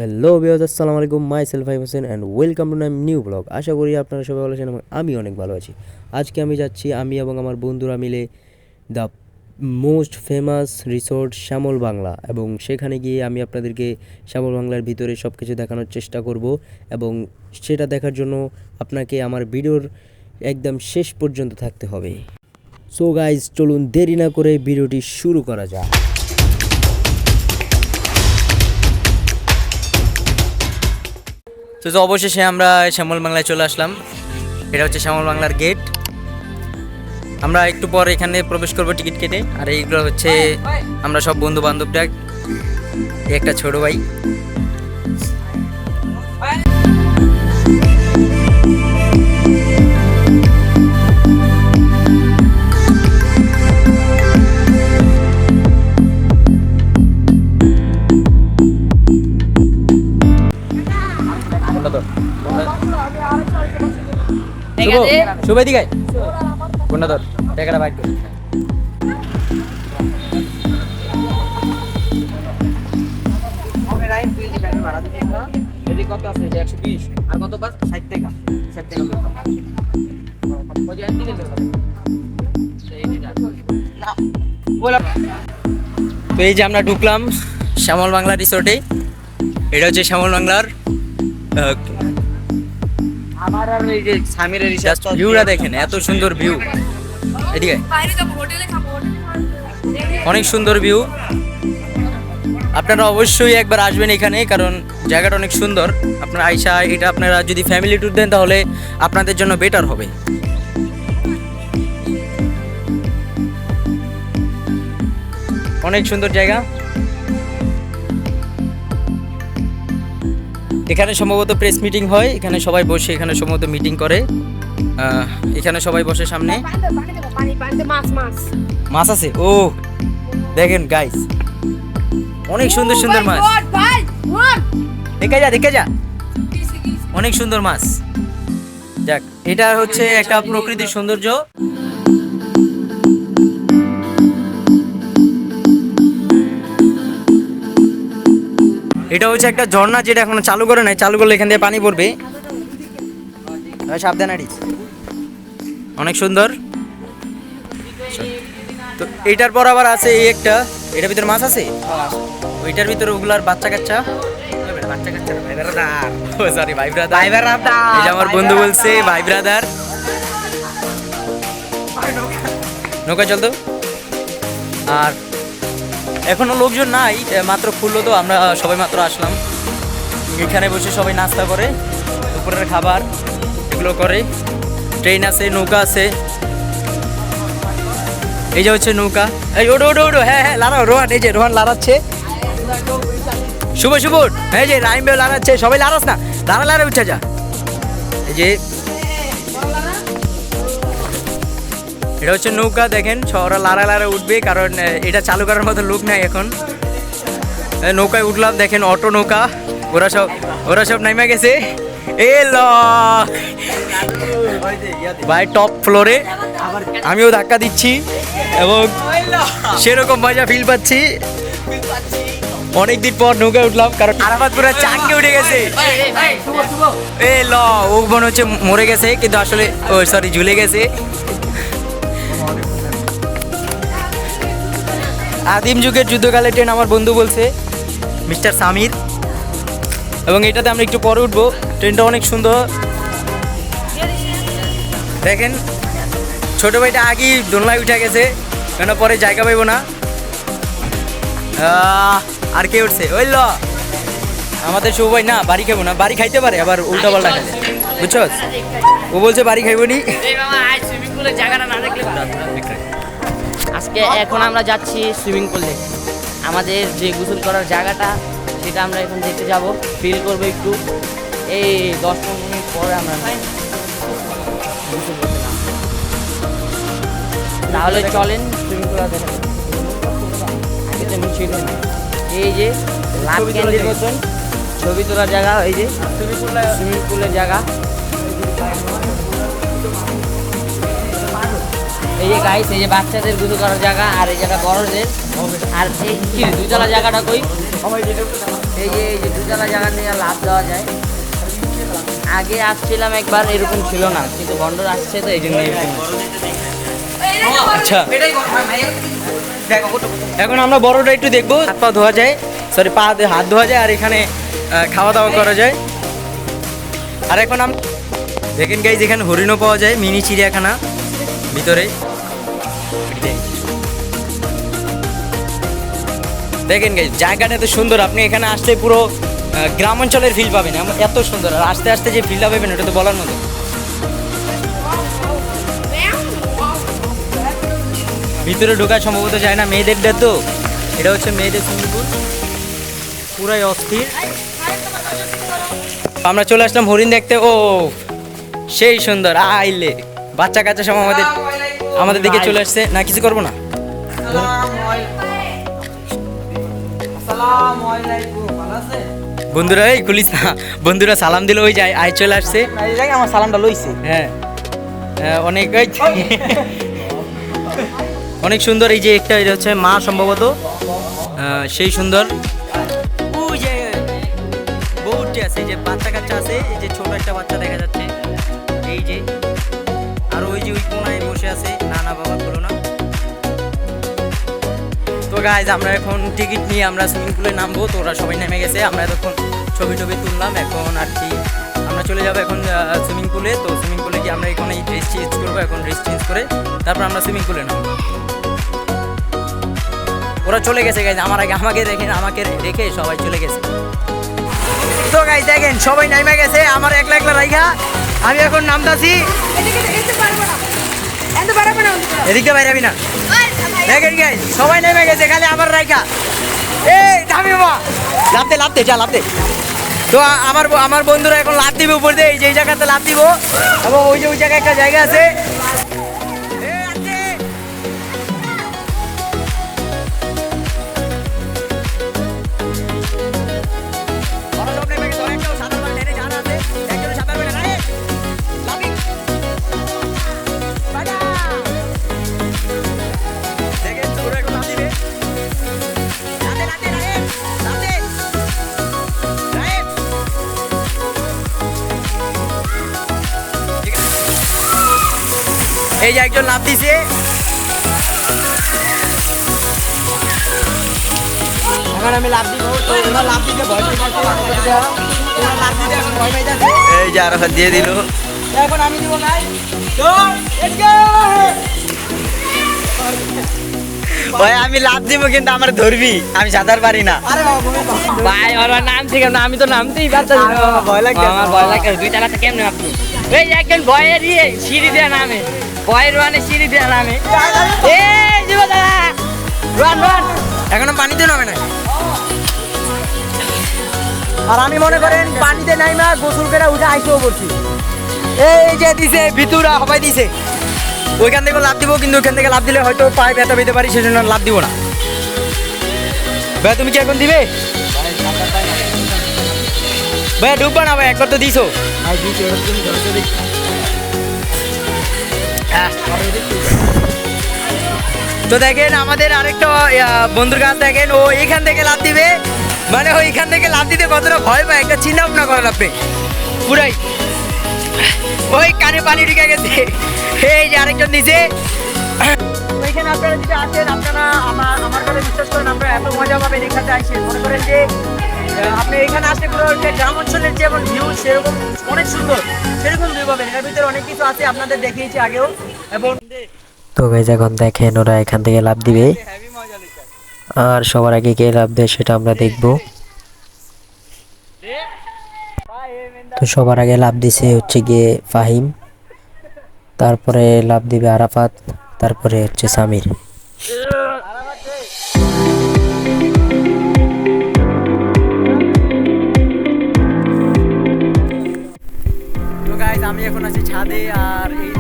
Hello viewers, আসসালামু আলাইকুম। Myself Hossain and welcome to my new blog. আশা করি আপনারা সবাই ভালো আছেন এবং আমি অনেক ভালো আছি। আজকে আমি যাচ্ছি, আমি এবং আমার বন্ধুরা মিলে দ্য মোস্ট ফেমাস রিসোর্ট শ্যামল বাংলা, এবং সেখানে গিয়ে আমি আপনাদেরকে শ্যামল বাংলার ভিতরে সব কিছু দেখানোর চেষ্টা করব, এবং সেটা দেখার জন্য আপনাকে আমার ভিডিওর একদম শেষ পর্যন্ত থাকতে হবে। সো গাইজ, চলুন দেরি না করে ভিডিওটি শুরু করা যাক। তো অবশেষে আমরা শ্যামল বাংলায় চলে আসলাম। এটা হচ্ছে শ্যামল বাংলার গেট। আমরা একটু পর এখানে প্রবেশ করব টিকিট কেটে। আর এইগুলো হচ্ছে আমরা সব বন্ধু বান্ধবরা, একটা ছোট ভাই। শুভ দিকে কোনটা ধর টাকাটা বাইক কর। তো এই যে আমরা ঢুকলাম শ্যামল বাংলা রিসোর্টে। এটা হচ্ছে শ্যামল বাংলার আমার আর এই যে সামিরের রিসার্চ ভিউটা দেখেন, এত সুন্দর ভিউ। এদিকে অনেক সুন্দর ভিউ। আপনারা অবশ্যই একবার আসবেন এখানে, কারণ জায়গাটা অনেক সুন্দর। আপনারা আইসা এটা আপনারা যদি ফ্যামিলি ট্যুর দেন তাহলে আপনাদের জন্য বেটার হবে। অনেক সুন্দর জায়গা। এখানে সম্ভবত প্রেস মিটিং হয়, এখানে সবাই বসে এখানে সম্ভবত মিটিং করে। এখানে সবাই বসে। সামনে মাছ আছে। ও দেখেন গাইস, অনেক সুন্দর সুন্দর মাছ। দেখে যা অনেক সুন্দর মাছ। যাক, এটা হচ্ছে একটা প্রকৃতির সৌন্দর্য। এটা হচ্ছে একটা ঝর্ণা, যেটা এখনো চালু করে নাই। চালু করলে এখান দিয়ে পানি পড়বে। সাবধান আড়ি। অনেক সুন্দর। তো এইটার পর আবার আছে এই একটা, এটার ভিতরে মাছ আছে। ওইটার ভিতরে ওগুলার বাচ্চা কাচ্চা। সরি, ভাই ব্রাদার। এই যে আমার বন্ধু বলছে ভাই ব্রাদার। নৌকা চলতো। আর এখনো লোকজন নাই, মাত্র খুললো তো, আমরা সবাই মাত্র আসলাম। এখানে বসে সবাই নাস্তা করে, দুপুরের খাবার এগুলো করে। ট্রেন আছে, নৌকা আছে। এই যে হচ্ছে নৌকা। এই ওডো ওডো ওডো, হ্যাঁ হ্যাঁ লাড়াও। রোহান, এই যে রোহান লাড়াচ্ছে। শুভ শুভ, এই যে রাইম বেও লাড়াচ্ছে। সবাই লাড়াস না, লাড়া উঠে যা। এই যে এটা হচ্ছে নৌকা, দেখেন সবাই লাড়া উঠবে, কারণ এটা চালু করার মতো লোক নাই এখন। নৌকায় উঠলাম, দেখেন অটো নৌকা। ওরা সব নাইমা গেছে। এ ল ভাই, টপ ফ্লোরে আমিও ধাক্কা দিচ্ছি এবং সেরকম মজা ফিল পাচ্ছি। অনেকদিন পর নৌকায় উঠলাম, কারণ আরাফাত পুরো চাঙ্গে উঠে গেছে। এ ল, ও মনে হচ্ছে মরে গেছে, কিন্তু আসলে ও সরি ঝুলে গেছে। আদিম যুগের যুদ্ধকালে ট্রেন আমার বন্ধু বলছে, মিস্টার সামির। এবং এটাতে আমরা একটু পরে উঠবো। ট্রেনটা অনেক সুন্দর। দেখেন ছোট ভাইটা আগেই দোলনায় উঠে গেছে, কেন পরে জায়গা পাইব না। আর কে উঠছে? ওই ল আমাদের শুভ ভাই। না, বাড়ি খাবো না। বাড়ি খাইতে পারে, আবার উল্টা পাল্টা খাইলে, বুঝছো? ও বলছে বাড়ি খাইব নি। আজকে এখন আমরা যাচ্ছি সুইমিং পুলে। আমাদের যে গোসল করার জায়গাটা, সেটা আমরা এখন দেখতে যাব, ফিল করবো একটু। এই 10-15 মিনিট পরে আমরা গোসল করতে নামবো। তাহলে চলেন সুইমিং পুল দেখা যাবে। আগে তেমন ছিল না। এই যে লাভ ক্যান্ডির মতন ছবি তোলার জায়গা, এই যে সুইমিং পুলের জায়গা। এই যে গাইস, এই যে বাচ্চাদের গোসল করার জায়গা, আর এই জায়গা বড়দের। আর এই কি দুতলা জায়গাটা কই? এই যে দুতলা জায়গা নিয়ে লাভ দেওয়া যায়। আগে আসছিলাম একবার, এরকম ছিল না, কিন্তু বন্ডর আসছে তো এই জন্য এরকম। আচ্ছা, এখন আমরা বড়টা একটু দেখবো। হাত পা ধোয়া যায়, সরি হাত ধোয়া যায়, আর এখানে খাওয়া দাওয়া করা যায়। আর এখন দেখেন গাইজ, এখানে হরিণও পাওয়া যায়, মিনি চিড়িয়াখানা ভিতরে। দেখেন গাইজ, জায়গাটা এত সুন্দর, আপনি এখানে আসলে পুরো গ্রাম অঞ্চলের ফিল পাবেন, এত সুন্দর। আর আস্তে আস্তে যে ফিলটা পাবেন ওটা তো বলার মতো। ভিতরে ঢোকা সম্ভবত যায় না, মেয়েদেরটা তো। এটা হচ্ছে মেয়েদের সুইমিং পুল, পুরাই অস্থির। আমরা চলে আসলাম হরিণ দেখতে। ও সেই সুন্দর, আইলে বাচ্চা কাচ্চা সব আমাদের দিকে চলে আসছে। না কিছু করবো না, বন্ধুরা এই খুলিস না, বন্ধুরা সালাম দিল, ওই যায় আয় চলে আসছে। আমার সালামটা লইছে। হ্যাঁ, অনেক অনেক সুন্দর। এই যে একটা, এটা হচ্ছে মা সম্ভবত, সেই সুন্দর। ওই যে বউটি আছে, এই যে বাচ্চা কাচ্চা আছে, এই যে ছোট একটা বাচ্চা দেখা যাচ্ছে, এই যে। আর ওই যে ওই কোনায় বসে আছে, না না বাবা বলো না। তো গাইজ, আমরা এখন টিকিট নিয়ে আমরা সুইমিং পুলে নামবো। তো ওরা সবাই নেমে গেছে, আমরা এতক্ষণ ছবি টবি তুললাম। এখন আর কি আমরা চলে যাবো এখন সুইমিং পুলে। তো সুইমিং পুলে গিয়ে আমরা এখানে ড্রেস চেঞ্জ করবো। এখন ড্রেস চেঞ্জ করে তারপর আমরা সুইমিং পুলে নামবো। ওরা চলে গেছে গাইজ, আমার আগে আমাকে দেখেন, আমাকে রেখে সবাই চলে গেছে। তো গাইজ দেখেন, সবাই নেমে গেছে, আমার একলা একলা রাইখা আমি এখন নামতাছি। এদিকে বাইরাবি না, দেখেন গাইজ সবাই নেমে গেছে, খালি আমার রাইখা। এই দামি বাবা, লাভতে যা লাভতে। তো আমার বন্ধুরা এখন লাভ দিবে উপর দিয়ে, এই যে জায়গাতে লাভ দিব, এবং ওই যে ওই জায়গায় একটা জায়গা আছে। এই যে একজন লাভ দিছে, এখন আমি লাভ দিব। তো ওরা লাভ দিতে ভয় পাইছে, এই যে আরো দিয়ে দিল। এখন আমি দিব নাই, ভাই আমি লাভ দিব, কিন্তু আমার ধরবি, আমি সাঁতার পারি না। ভাই ওরা নাম থেকে না, আমি তো নামতেই পারতাম না, ভয় লাগছে, আমার ভয় লাগছে। দুই টাকাতে কেমনে আপনি? এই একজন ভয়ের সিঁড়ি দেওয়া নামে, ভয়ের রানে সিঁড়ি দেওয়া নামে। এই জীব দাদা, রান রান, এখনো পানিতে নামে না। আর আমি মনে করেন পানিতে নাইমা গোসল করে উঠে আইসেও পড়ছি। এই যে দিছে ভিতুরা হবাই দিছে, ওইখান থেকে লাভ দিব, কিন্তু ওইখান থেকে লাভ দিলে হয়তো পায়ে ব্যথা পেতে পারি, সেজন্য লাভ দিব না। ভাই তুমি কি এখন দিবে? ভাই ডুববা না ভাই, একবার তো দিছো। তো দেখেন আমাদের আরেকটা বন্ধুর কাছ দেখেন, ও এইখান থেকে লাভ দিবে, মানে ওইখান থেকে লাভ দিতে কতটা ভয় পায় একটা চিন্তা ভাবনা করেন আপনি। পুরাই ওই কানে পানি ঢুকে গেছে। এই যে আরেকজন দিছে। ওইখানে আপনারা যদি আসেন, আপনারা আমার কথা বিশ্বাস করেন, আপনারা এত মজা পাবেন এখানে আসেন। মনে করেন যে আপনি এখানে আসলে পুরো গ্রাম অঞ্চলের যেমন ভিউ, সেরকম অনেক সুন্দর, সেরকম ভিউ পাবেন। এর ভিতরে অনেক কিছু আছে, আপনাদের দেখিয়েছি আগেও। এবং তো গাইজ এখন দেখেন ওরা এখান থেকে লাভ দিবে, আর সবার আগে কে লাভ দেয় সেটা আমরা দেখব। তো সবার আগে লাভ দিছে হচ্ছে গিয়ে ফাহিম, তারপরে লাভ দিবে আরাফাত, তারপরে হচ্ছে সামির। তো গাইজ আমি এখন আছি ছাদে, আর এই